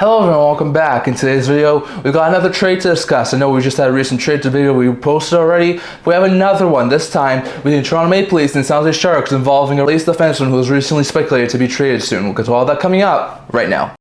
Hello everyone, welcome back. In today's video, we've got another trade to discuss. I know we just had a recent trade video we posted already, but we have another one, this time between Toronto Maple Leafs and San Jose Sharks, involving a Leafs defenseman who was recently speculated to be traded soon. We'll get to all that coming up right now.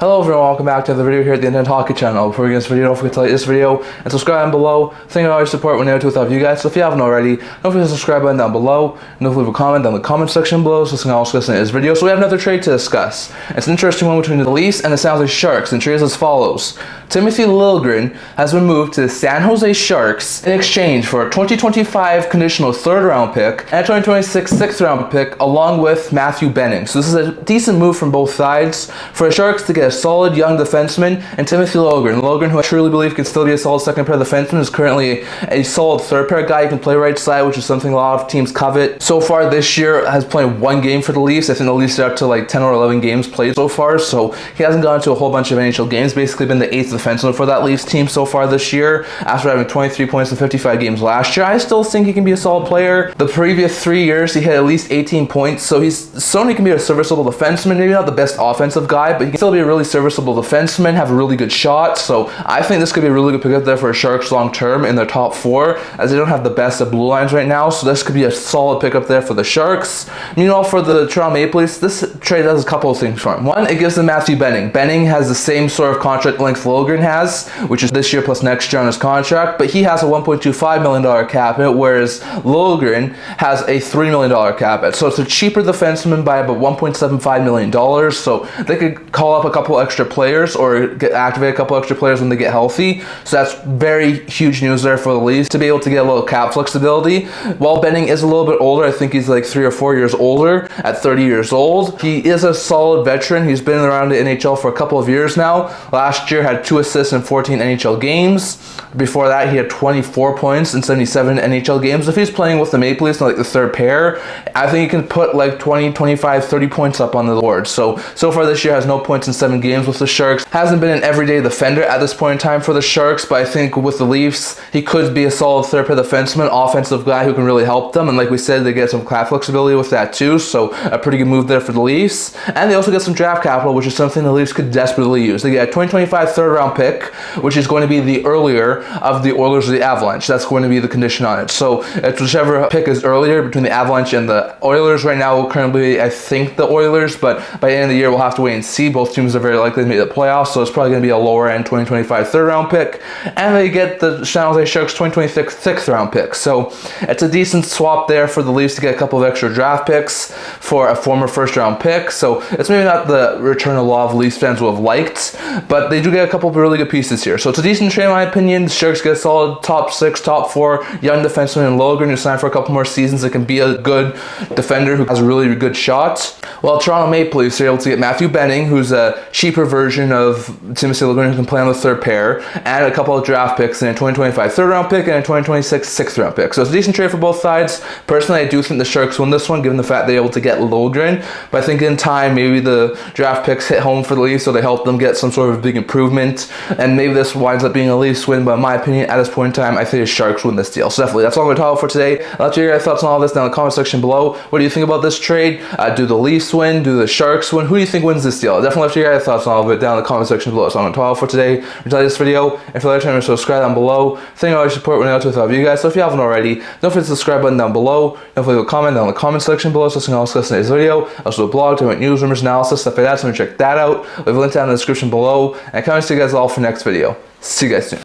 Hello everyone, welcome back to the video here at the Internet Hockey Channel. Before we get into this video, don't forget to like this video and subscribe down below. Thank you for all your support when you're without you guys. So if you haven't already, don't forget to subscribe button down below and don't leave a comment down in the comment section below so you can also listen to this video. So we have another trade to discuss. It's an interesting one between the Leafs and the San Jose Sharks, and trade is as follows. Timothy Liljegren has been moved to the San Jose Sharks in exchange for a 2025 conditional third round pick and a 2026 sixth round pick along with Matthew Benning. So this is a decent move from both sides for the Sharks to get a solid young defenseman and Timothy Liljegren. Liljegren, who I truly believe can still be a solid second pair defenseman, is currently a solid third pair guy. He can play right side, which is something a lot of teams covet. So far this year has played one game for the Leafs. I think the Leafs are up to like 10 or 11 games played so far, so he hasn't gone to a whole bunch of NHL games. Basically been the 8th defenseman for that Leafs team so far this year after having 23 points in 55 games last year. I still think he can be a solid player. The previous 3 years he had at least 18 points, so he's shown he can be a serviceable defenseman. Maybe not the best offensive guy, but he can still be a really serviceable defenseman, have a really good shot. So I think this could be a really good pickup there for the Sharks long term in their top 4, as they don't have the best of blue lines right now. So this could be a solid pickup there for the Sharks. Meanwhile, for the Toronto Maple Leafs, this trade does a couple of things for him. One, it gives them Matthew Benning. Benning has the same sort of contract length Liljegren has, which is this year plus next year on his contract, but he has a $1.25 million cap hit, whereas Liljegren has a $3 million cap hit. So it's a cheaper defenseman by about $1.75 million. So they could call up a couple extra players or activate a couple extra players when they get healthy. So that's very huge news there for the Leafs to be able to get a little cap flexibility. While Benning is a little bit older, I think he's like 3 or 4 years older at 30 years old. He is a solid veteran. He's been around the NHL for a couple of years now. Last year had 2 assists in 14 NHL games. Before that, he had 24 points in 77 NHL games. If he's playing with the Maple Leafs, like the third pair, I think he can put like 20, 25, 30 points up on the board. So far this year has no points in 7 games with the Sharks. Hasn't been an everyday defender at this point in time for the Sharks, but I think with the Leafs, he could be a solid third pair defenseman, offensive guy who can really help them. And like we said, they get some cap flexibility with that too. So a pretty good move there for the Leafs. And they also get some draft capital, which is something the Leafs could desperately use. They get a 2025 third round pick, which is going to be the earlier of the Oilers or the Avalanche. That's going to be the condition on it. So it's whichever pick is earlier between the Avalanche and the Oilers. Right now, currently, I think the Oilers, but by the end of the year, we'll have to wait and see. Both teams are very likely to make the playoffs, so it's probably going to be a lower end 2025 third round pick. And they get the San Jose Sharks 2026 sixth round pick. So it's a decent swap there for the Leafs to get a couple of extra draft picks for a former first round pick. So it's maybe not the return a lot of Leafs fans will have liked, but they do get a couple of really good pieces here. So it's a decent trade in my opinion. The Sharks get a solid top 6, top 4 young defenseman in Liljegren who signed for a couple more seasons. It can be a good defender who has a really good shot. Well, Toronto Maple Leafs are able to get Matthew Benning, who's a cheaper version of Timothy Liljegren who can play on the third pair, and a couple of draft picks and a 2025 third round pick and a 2026 sixth round pick. So it's a decent trade for both sides. Personally, I do think the Sharks win this one, given the fact they're able to get Liljegren. But I think in time, maybe the draft picks hit home for the Leafs, so they help them get some sort of big improvement, and maybe this winds up being a Leafs win. But in my opinion, at this point in time, I think the Sharks win this deal. So definitely, that's all I'm going to talk about for today. I'll let you hear your thoughts on all this down in the comment section below. What do you think about this trade? Do the Leafs win? Do the Sharks win? Who do you think wins this deal? Definitely let you hear your thoughts on all of it down in the comment section below. So I'm going to talk for today. Enjoy this video. If you're channel, subscribe down below. Thank you for all your support when I out with you guys. So if you haven't already, don't forget to subscribe button down below. Don't forget to comment down in the comment section below so you can also listen to this video. Also a blog, doing news, rumors, analysis, stuff like that. So check that out. We have a link down in the description below. And I can't wait to see you guys all for next video. See you guys soon.